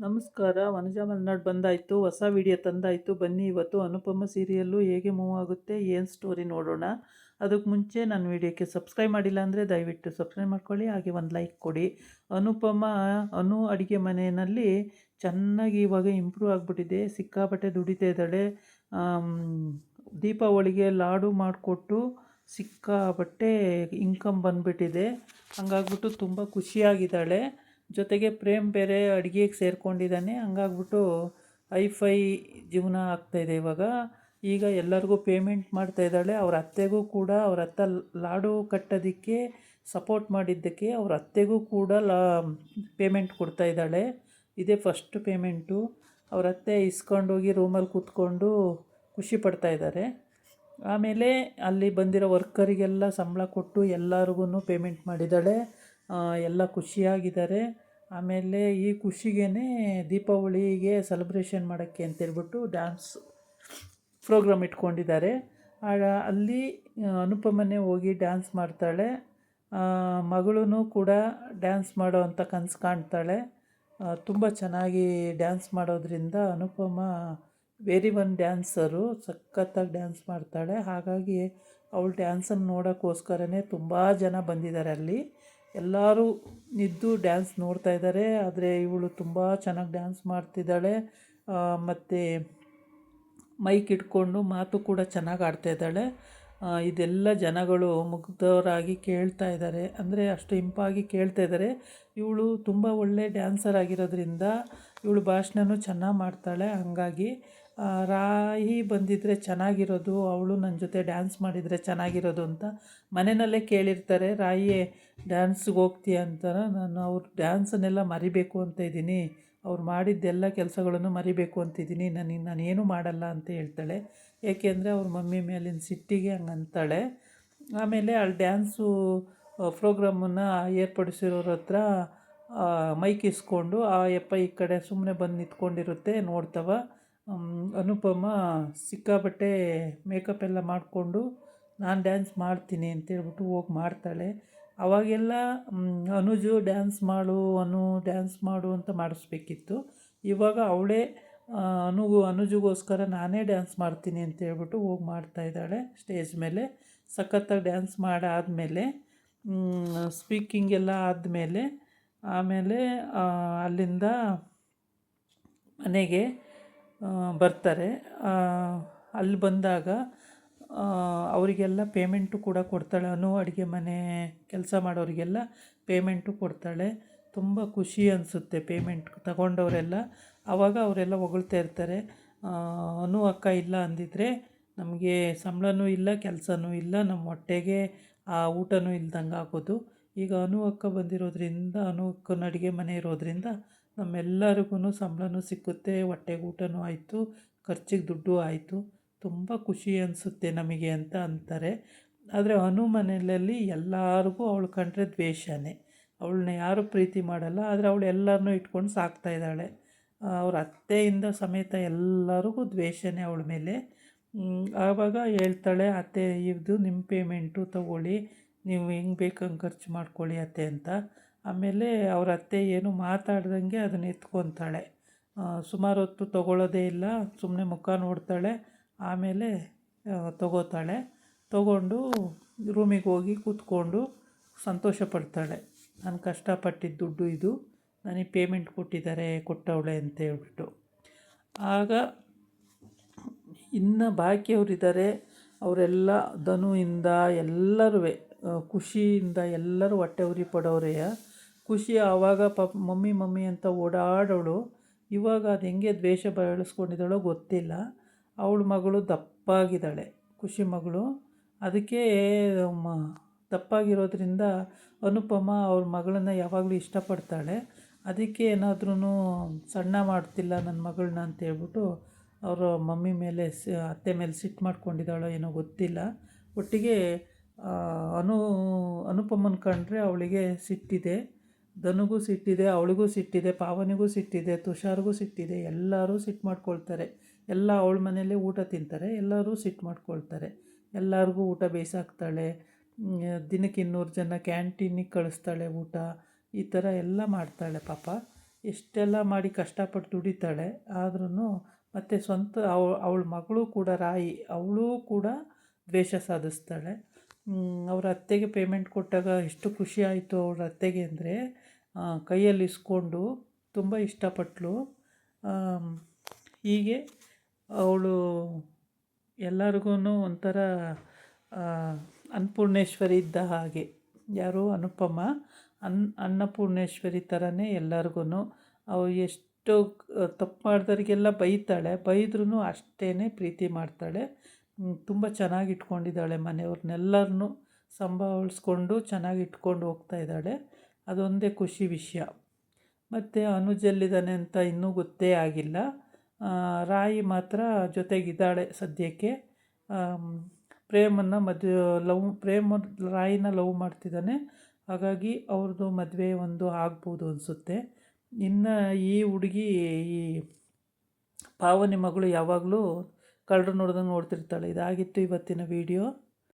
ನಮಸ್ಕಾರ. ವನಜಾ ಮಲ್ನಾಡ್ ಬಂದಾಯಿತು, ಹೊಸ ವಿಡಿಯೋ ತಂದಾಯಿತು. ಬನ್ನಿ ಇವತ್ತು ಅನುಪಮ ಸೀರಿಯಲ್ಲು ಹೇಗೆ ಮೂವ್ ಆಗುತ್ತೆ, ಏನು ಸ್ಟೋರಿ ನೋಡೋಣ. ಅದಕ್ಕೆ ಮುಂಚೆ ನನ್ನ ವಿಡಿಯೋಕ್ಕೆ ಸಬ್ಸ್ಕ್ರೈಬ್ ಮಾಡಿಲ್ಲ ಅಂದರೆ ದಯವಿಟ್ಟು ಸಬ್ಸ್ಕ್ರೈಬ್ ಮಾಡ್ಕೊಳ್ಳಿ, ಹಾಗೆ ಒಂದು ಲೈಕ್ ಕೊಡಿ. ಅನುಪಮ ಅಡುಗೆ ಮನೆಯಲ್ಲಿ ಚೆನ್ನಾಗಿ ಇವಾಗ ಇಂಪ್ರೂವ್ ಆಗಿಬಿಟ್ಟಿದೆ, ಸಿಕ್ಕಾಪಟ್ಟೆ ದುಡಿತಾ ಇದ್ದಾಳೆ. ದೀಪಾವಳಿಗೆ ಲಾಡು ಮಾಡಿಕೊಟ್ಟು ಸಿಕ್ಕಾಪಟ್ಟೆ ಇನ್ಕಮ್ ಬಂದುಬಿಟ್ಟಿದೆ. ಹಂಗಾಗ್ಬಿಟ್ಟು ತುಂಬ ಖುಷಿಯಾಗಿದ್ದಾಳೆ. ಜೊತೆಗೆ ಪ್ರೇಮ್ ಬೇರೆ ಅಡುಗೆಗೆ ಸೇರಿಕೊಂಡಿದ್ದಾನೆ. ಹಂಗಾಗ್ಬಿಟ್ಟು ಐಫೈ ಜೀವನ ಆಗ್ತಾಯಿದೆ ಇವಾಗ. ಈಗ ಎಲ್ಲರಿಗೂ ಪೇಮೆಂಟ್ ಮಾಡ್ತಾಯಿದ್ದಾಳೆ. ಅವ್ರ ಅತ್ತೆಗೂ ಕೂಡ, ಅವ್ರ ಅತ್ತೆ ಲಾಡು ಕಟ್ಟೋದಕ್ಕೆ ಸಪೋರ್ಟ್ ಮಾಡಿದ್ದಕ್ಕೆ ಅವ್ರ ಅತ್ತೆಗೂ ಕೂಡ ಪೇಮೆಂಟ್ ಕೊಡ್ತಾಯಿದ್ದಾಳೆ. ಇದೇ ಫಸ್ಟ್ ಪೇಮೆಂಟು. ಅವ್ರ ಅತ್ತೆ ಇಸ್ಕೊಂಡೋಗಿ ರೂಮಲ್ಲಿ ಕೂತ್ಕೊಂಡು ಖುಷಿ ಪಡ್ತಾಯಿದ್ದಾರೆ. ಆಮೇಲೆ ಅಲ್ಲಿ ಬಂದಿರೋ ವರ್ಕರಿಗೆಲ್ಲ ಸಂಬಳ ಕೊಟ್ಟು ಎಲ್ಲರಿಗೂ ಪೇಮೆಂಟ್ ಮಾಡಿದ್ದಾಳೆ. ಎಲ್ಲ ಖುಷಿಯಾಗಿದ್ದಾರೆ. ಆಮೇಲೆ ಈ ಖುಷಿಗೇ ದೀಪಾವಳಿಗೆ ಸೆಲೆಬ್ರೇಷನ್ ಮಾಡೋಕ್ಕೆ ಅಂತೇಳ್ಬಿಟ್ಟು ಡ್ಯಾನ್ಸ್ ಪ್ರೋಗ್ರಾಮ್ ಇಟ್ಕೊಂಡಿದ್ದಾರೆ. ಅಲ್ಲಿ ಅನುಪಮನೇ ಹೋಗಿ ಡ್ಯಾನ್ಸ್ ಮಾಡ್ತಾಳೆ. ಮಗಳೂ ಕೂಡ ಡ್ಯಾನ್ಸ್ ಮಾಡೋ ಅಂಥ ಕನಸು ಕಾಣ್ತಾಳೆ. ತುಂಬ ಚೆನ್ನಾಗಿ ಡ್ಯಾನ್ಸ್ ಮಾಡೋದ್ರಿಂದ ಅನುಪಮ ವೆರಿ ಒನ್ ಡ್ಯಾನ್ಸರು, ಸಖತ್ತಾಗಿ ಡ್ಯಾನ್ಸ್ ಮಾಡ್ತಾಳೆ. ಹಾಗಾಗಿ ಅವಳು ಡ್ಯಾನ್ಸನ್ನು ನೋಡೋಕ್ಕೋಸ್ಕರನೇ ತುಂಬ ಜನ ಬಂದಿದ್ದಾರೆ. ಅಲ್ಲಿ ಎಲ್ಲರೂ ನಿದ್ದು ಡ್ಯಾನ್ಸ್ ನೋಡ್ತಾ ಇದ್ದಾರೆ. ಆದರೆ ಇವಳು ತುಂಬ ಚೆನ್ನಾಗಿ ಡ್ಯಾನ್ಸ್ ಮಾಡ್ತಿದ್ದಾಳೆ. ಮತ್ತು ಮೈಕ್ ಇಟ್ಕೊಂಡು ಮಾತು ಕೂಡ ಚೆನ್ನಾಗಿ ಆಡ್ತಾಯಿದ್ದಾಳೆ. ಇದೆಲ್ಲ ಜನಗಳು ಮುಗ್ಧರಾಗಿ ಕೇಳ್ತಾ ಇದ್ದಾರೆ, ಅಂದರೆ ಅಷ್ಟು ಇಂಪಾಗಿ ಕೇಳ್ತಾ ಇದ್ದಾರೆ. ಇವಳು ತುಂಬ ಒಳ್ಳೆ ಡ್ಯಾನ್ಸರ್ ಆಗಿರೋದ್ರಿಂದ ಇವಳು ಭಾಷಣನೂ ಚೆನ್ನಾಗಿ ಮಾಡ್ತಾಳೆ. ಹಂಗಾಗಿ ರಾಹಿ ಬಂದಿದ್ದರೆ ಚೆನ್ನಾಗಿರೋದು, ಅವಳು ನನ್ನ ಜೊತೆ ಡ್ಯಾನ್ಸ್ ಮಾಡಿದರೆ ಚೆನ್ನಾಗಿರೋದು ಅಂತ ಮನೆಯಲ್ಲೇ ಕೇಳಿರ್ತಾರೆ. ರಾಹಿ ಡ್ಯಾನ್ಸ್ಗೆ ಹೋಗ್ತೀಯ ಅಂತ. ನಾನು ಅವ್ರ ಡ್ಯಾನ್ಸನ್ನೆಲ್ಲ ಮರಿಬೇಕು ಅಂತ ಇದ್ದೀನಿ, ಅವ್ರು ಮಾಡಿದ್ದೆಲ್ಲ ಕೆಲಸಗಳನ್ನು ಮರಿಬೇಕು ಅಂತಿದ್ದೀನಿ, ನಾನೇನು ಮಾಡಲ್ಲ ಅಂತ ಹೇಳ್ತಾಳೆ. ಏಕೆಂದರೆ ಅವ್ರ ಮಮ್ಮಿ ಮೇಲಿನ ಸಿಟ್ಟಿಗೆ ಹಂಗೆ ಅಂತಾಳೆ. ಆಮೇಲೆ ಅಲ್ಲಿ ಡ್ಯಾನ್ಸು ಪ್ರೋಗ್ರಾಮನ್ನು ಏರ್ಪಡಿಸಿರೋರ ಹತ್ರ ಮೈಕ್ ಇಸ್ಕೊಂಡು ಆ ಯಪ್ಪ ಈ ಕಡೆ ಸುಮ್ಮನೆ ಬಂದು ನಿಂತ್ಕೊಂಡಿರುತ್ತೆ ನೋಡ್ತವ. ಅನುಪಮ ಸಿಕ್ಕಾಪಟ್ಟೆ ಮೇಕಪ್ ಎಲ್ಲ ಮಾಡಿಕೊಂಡು ನಾನು ಡ್ಯಾನ್ಸ್ ಮಾಡ್ತೀನಿ ಅಂತೇಳ್ಬಿಟ್ಟು ಹೋಗಿ ಮಾಡ್ತಾಳೆ. ಅವಾಗೆಲ್ಲ ಅನುಜು ಡ್ಯಾನ್ಸ್ ಮಾಡು ಅಂತ ಮಾಡಿಸ್ಬೇಕಿತ್ತು. ಇವಾಗ ಅವಳೇ ಅನುಜಿಗೋಸ್ಕರ ನಾನೇ ಡ್ಯಾನ್ಸ್ ಮಾಡ್ತೀನಿ ಅಂತೇಳ್ಬಿಟ್ಟು ಹೋಗಿ ಮಾಡ್ತಾಯಿದ್ದಾಳೆ ಸ್ಟೇಜ್ ಮೇಲೆ. ಸಖತ್ತಾಗಿ ಡ್ಯಾನ್ಸ್ ಮಾಡಾದಮೇಲೆ ಸ್ಪೀಕಿಂಗ್ ಎಲ್ಲ ಆದಮೇಲೆ ಆಮೇಲೆ ಅಲ್ಲಿಂದ ಮನೆಗೆ ಬರ್ತಾರೆ. ಅಲ್ಲಿ ಬಂದಾಗ ಅವರಿಗೆಲ್ಲ ಪೇಮೆಂಟು ಕೂಡ ಕೊಡ್ತಾಳೆ. ಅಡುಗೆ ಮನೆ ಕೆಲಸ ಮಾಡೋರಿಗೆಲ್ಲ ಪೇಮೆಂಟು ಕೊಡ್ತಾಳೆ. ತುಂಬ ಖುಷಿ ಅನಿಸುತ್ತೆ ಪೇಮೆಂಟ್ ತಗೊಂಡವರೆಲ್ಲ. ಆವಾಗ ಅವರೆಲ್ಲ ಹೊಗಳ್ತಾ ಇರ್ತಾರೆ, ಅಕ್ಕ ಇಲ್ಲ ಅಂದಿದ್ರೆ ನಮಗೆ ಸಂಬಳನೂ ಇಲ್ಲ, ಕೆಲಸನೂ ಇಲ್ಲ, ನಮ್ಮ ಹೊಟ್ಟೆಗೆ ಊಟನೂ ಇಲ್ದಂಗೆ ಆಗೋದು. ಈಗ ಅಕ್ಕ ಬಂದಿರೋದ್ರಿಂದ, ಅಕ್ಕನ ಅಡುಗೆ ಮನೆ ಇರೋದ್ರಿಂದ ನಮ್ಮೆಲ್ಲರಿಗೂ ಸಂಬಳನೂ ಸಿಕ್ಕುತ್ತೆ, ಹೊಟ್ಟೆಗೆ ಊಟನೂ ಆಯಿತು, ಖರ್ಚಿಗೆ ದುಡ್ಡು ಆಯಿತು, ತುಂಬ ಖುಷಿ ಅನಿಸುತ್ತೆ ನಮಗೆ ಅಂತ ಅಂತಾರೆ. ಆದರೆ ಮನೆಯಲ್ಲಿ ಎಲ್ಲರಿಗೂ ಅವಳು ಕಂಡ್ರೆ ದ್ವೇಷನೇ. ಅವಳನ್ನ ಯಾರೂ ಪ್ರೀತಿ ಮಾಡಲ್ಲ. ಆದರೆ ಅವಳು ಎಲ್ಲರನ್ನೂ ಇಟ್ಕೊಂಡು ಸಾಕ್ತಾಯಿದ್ದಾಳೆ. ಅವ್ರ ಅತ್ತೆಯಿಂದ ಸಮೇತ ಎಲ್ಲರಿಗೂ ದ್ವೇಷನೇ ಅವಳ ಮೇಲೆ. ಆವಾಗ ಹೇಳ್ತಾಳೆ, ಅತ್ತೆ ಇದು ನಿಮ್ಮ ಪೇಮೆಂಟು ತೊಗೊಳ್ಳಿ, ನೀವು ಹೆಂಗೆ ಬೇಕು ಹಂಗೆ ಖರ್ಚು ಮಾಡ್ಕೊಳ್ಳಿ ಅತ್ತೆ ಅಂತ. ಆಮೇಲೆ ಅವ್ರ ಅತ್ತೆ ಏನು ಮಾತಾಡ್ದಂಗೆ ಅದನ್ನ ಎತ್ಕೊತಾಳೆ. ಸುಮಾರು ಹೊತ್ತು ತೊಗೊಳ್ಳೋದೇ ಇಲ್ಲ, ಸುಮ್ಮನೆ ಮುಖ ನೋಡ್ತಾಳೆ. ಆಮೇಲೆ ತೊಗೋತಾಳೆ. ತೊಗೊಂಡು ರೂಮಿಗೆ ಹೋಗಿ ಕೂತ್ಕೊಂಡು ಸಂತೋಷ ಪಡ್ತಾಳೆ. ನಾನು ಕಷ್ಟಪಟ್ಟಿದ್ದ ದುಡ್ಡು ಇದು, ನನಗೆ ಪೇಮೆಂಟ್ ಕೊಟ್ಟವಳೆ ಅಂತ ಹೇಳ್ಬಿಟ್ಟು. ಆಗ ಇನ್ನು ಬಾಕಿಯವರಿದ್ದಾರೆ, ಅವರೆಲ್ಲ ಧನುವಿಂದ ಎಲ್ಲರೂ ಖುಷಿಯಿಂದ ಎಲ್ಲರೂ ಹೊಟ್ಟೆ ಉರಿ ಪಡೋರೆ. ಖುಷಿ ಆವಾಗ ಮಮ್ಮಿ ಅಂತ ಓಡಾಡೋಳು. ಇವಾಗ ಅದು ಹೆಂಗೆ ದ್ವೇಷ ಬೆಳೆಸ್ಕೊಂಡಿದ್ದಾಳೋ ಗೊತ್ತಿಲ್ಲ. ಅವಳ ಮಗಳು ದಪ್ಪಾಗಿದ್ದಾಳೆ, ಖುಷಿ ಮಗಳು. ಅದಕ್ಕೆ ದಪ್ಪಾಗಿರೋದ್ರಿಂದ ಅನುಪಮ ಅವ್ರ ಮಗಳನ್ನ ಯಾವಾಗಲೂ ಇಷ್ಟಪಡ್ತಾಳೆ. ಅದಕ್ಕೆ ಏನಾದ್ರೂ ಸಣ್ಣ ಮಾಡ್ತಿಲ್ಲ ನನ್ನ ಮಗಳನ್ನ ಅಂತೇಳ್ಬಿಟ್ಟು ಅವರ ಮಮ್ಮಿ ಮೇಲೆ ಅತ್ತೆ ಮೇಲೆ ಸಿಟ್ಟು ಮಾಡ್ಕೊಂಡಿದ್ದಾಳೋ ಏನೋ ಗೊತ್ತಿಲ್ಲ. ಒಟ್ಟಿಗೆ ಅನುಪಮನ ಕಂಡ್ರೆ ಅವಳಿಗೆ ಸಿಟ್ಟಿದೆ. ಧನುಗೂ ಸಿಟ್ಟಿದೆ, ಅವಳಿಗೂ ಸಿಟ್ಟಿದೆ, ಪಾವನಿಗೂ ಸಿಟ್ಟಿದೆ, ತುಷಾರ್ಗೂ ಸಿಟ್ಟಿದೆ. ಎಲ್ಲರೂ ಸಿಟ್ಟು ಮಾಡ್ಕೊಳ್ತಾರೆ. ಎಲ್ಲ ಅವಳ ಮನೆಯಲ್ಲೇ ಊಟ ತಿಂತಾರೆ, ಎಲ್ಲರೂ ಸಿಟ್ಟು ಮಾಡ್ಕೊಳ್ತಾರೆ. ಎಲ್ಲರಿಗೂ ಊಟ ಬೇಯಿಸಾಕ್ತಾಳೆ. ದಿನಕ್ಕೆ 200 ಜನ ಕ್ಯಾಂಟೀನಿಗೆ ಕಳಿಸ್ತಾಳೆ ಊಟ. ಈ ಥರ ಎಲ್ಲ ಮಾಡ್ತಾಳೆ ಪಾಪ. ಎಷ್ಟೆಲ್ಲ ಮಾಡಿ ಕಷ್ಟಪಟ್ಟು ದುಡಿತಾಳೆ ಆದ್ರೂ ಮತ್ತು ಸ್ವಂತ ಅವಳ ಮಗಳು ಕೂಡ ರಾಯಿ, ಅವಳು ಕೂಡ ದ್ವೇಷ ಸಾಧಿಸ್ತಾಳೆ. ಅವ್ರ ಅತ್ತೆಗೆ ಪೇಮೆಂಟ್ ಕೊಟ್ಟಾಗ ಎಷ್ಟು ಖುಷಿ ಆಯಿತು ಅವ್ರ ಅತ್ತೆಗೆ ಅಂದರೆ, ಕೈಯಲ್ಲಿ ಇಸ್ಕೊಂಡು ತುಂಬ ಇಷ್ಟಪಟ್ಟಳು. ಹೀಗೆ ಅವಳು ಎಲ್ಲರಿಗೂ ಒಂಥರ ಅನ್ನಪೂರ್ಣೇಶ್ವರಿ ಇದ್ದ ಹಾಗೆ. ಯಾರು ಅನುಪಮ ಅನ್ನಪೂರ್ಣೇಶ್ವರಿ ಥರನೇ ಎಲ್ಲರಿಗೂ. ಅವಳು ಎಷ್ಟು ತಪ್ಪು ಮಾಡಿದವ್ರಿಗೆಲ್ಲ ಬೈತಾಳೆ, ಬೈದ್ರೂ ಅಷ್ಟೇ ಪ್ರೀತಿ ಮಾಡ್ತಾಳೆ. ತುಂಬ ಚೆನ್ನಾಗಿ ಇಟ್ಕೊಂಡಿದ್ದಾಳೆ ಮನೆಯವ್ರನ್ನೆಲ್ಲರನ್ನೂ ಸಂಭಾಳಿಸ್ಕೊಂಡು ಚೆನ್ನಾಗಿ ಇಟ್ಕೊಂಡು ಹೋಗ್ತಾಯಿದ್ದಾಳೆ. ಅದೊಂದೇ ಖುಷಿ ವಿಷಯ. ಮತ್ತು ಅನುಜಲ್ಲಿದ್ದಾನೆ ಅಂತ ಇನ್ನೂ ಗೊತ್ತೇ ಆಗಿಲ್ಲ. ರಾಯಿ ಮಾತ್ರ ಜೊತೆಗಿದ್ದಾಳೆ ಸದ್ಯಕ್ಕೆ. ಪ್ರೇಮನ್ನು ಪ್ರೇಮ ರಾಯಿನ ಲವ್ ಮಾಡ್ತಿದ್ದಾನೆ. ಹಾಗಾಗಿ ಅವ್ರದ್ದು ಮದುವೆ ಒಂದು ಆಗ್ಬೋದು ಅನಿಸುತ್ತೆ. ಇನ್ನು ಈ ಹುಡುಗಿ, ಈ ಪಾವನಿ ಮಗಳು ಯಾವಾಗಲೂ ಕಳ್ಳರು ನೋಡ್ದಂಗೆ ನೋಡ್ತಿರ್ತಾಳೆ. ಇದಾಗಿತ್ತು ಇವತ್ತಿನ ವಿಡಿಯೋ.